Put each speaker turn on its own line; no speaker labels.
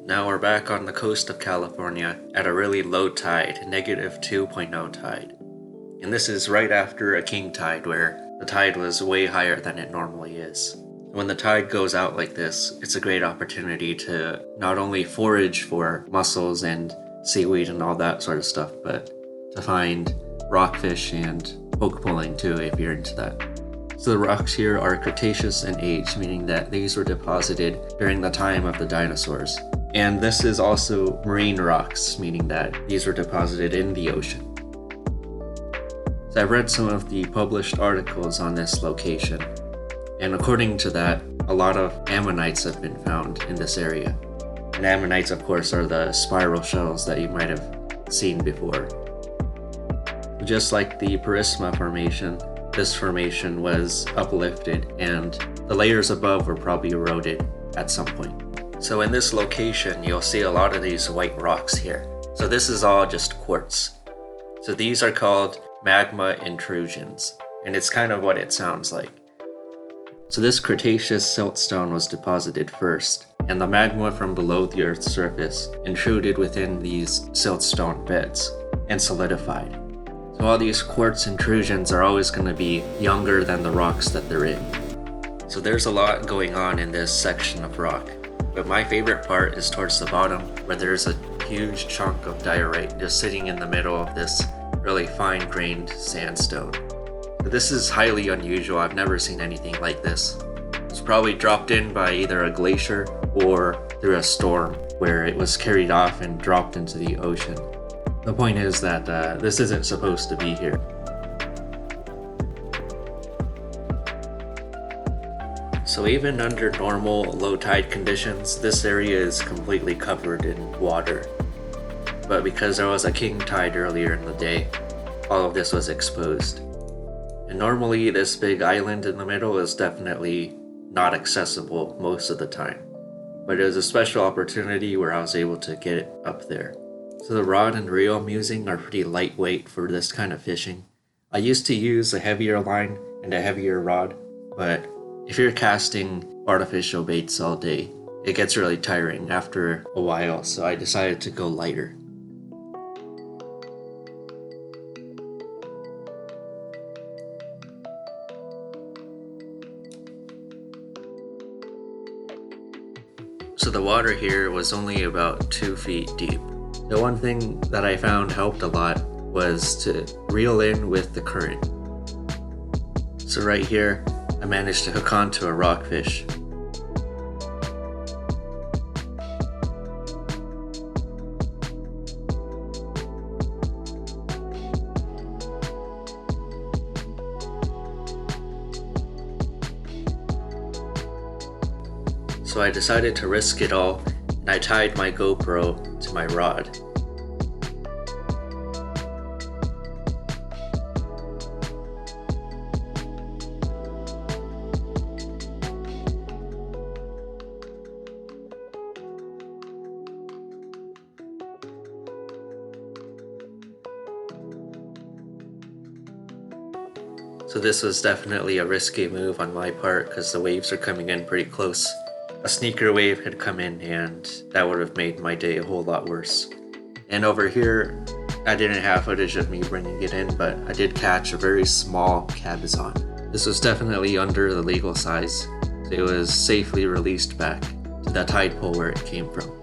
Now we're back on the coast of California at a really low tide, -2.0 tide. And this is right after a king tide where the tide was way higher than it normally is. When the tide goes out like this, it's a great opportunity to not only forage for mussels and seaweed and all that sort of stuff, but to find rockfish and poke pulling too if you're into that. So the rocks here are Cretaceous in age, meaning that these were deposited during the time of the dinosaurs. And this is also marine rocks, meaning that these were deposited in the ocean. So I've read some of the published articles on this location, and according to that, a lot of ammonites have been found in this area. And ammonites, of course, are the spiral shells that you might have seen before. Just like the Parisma Formation, this formation was uplifted and the layers above were probably eroded at some point. So in this location, you'll see a lot of these white rocks here. So this is all just quartz. So these are called magma intrusions, and it's kind of what it sounds like. So this Cretaceous siltstone was deposited first, and the magma from below the Earth's surface intruded within these siltstone beds and solidified. So all these quartz intrusions are always going to be younger than the rocks that they're in. So there's a lot going on in this section of rock. But my favorite part is towards the bottom, where there's a huge chunk of diorite just sitting in the middle of this really fine-grained sandstone. But this is highly unusual. I've never seen anything like this. It's probably dropped in by either a glacier or through a storm, where it was carried off and dropped into the ocean. The point is that this isn't supposed to be here. So even under normal low tide conditions, this area is completely covered in water. But because there was a king tide earlier in the day, all of this was exposed. And normally this big island in the middle is definitely not accessible most of the time. But it was a special opportunity where I was able to get it up there. So the rod and reel I'm using are pretty lightweight for this kind of fishing. I used to use a heavier line and a heavier rod, but if you're casting artificial baits all day, it gets really tiring after a while, so I decided to go lighter. So the water here was only about 2 feet deep. The one thing that I found helped a lot was to reel in with the current. So right here, I managed to hook onto a rockfish. So I decided to risk it all, and I tied my GoPro to my rod. So this was definitely a risky move on my part because the waves are coming in pretty close. A sneaker wave had come in and that would have made my day a whole lot worse. And over here, I didn't have footage of me bringing it in, but I did catch a very small cabezon. This was definitely under the legal size, so it was safely released back to the tide pool where it came from.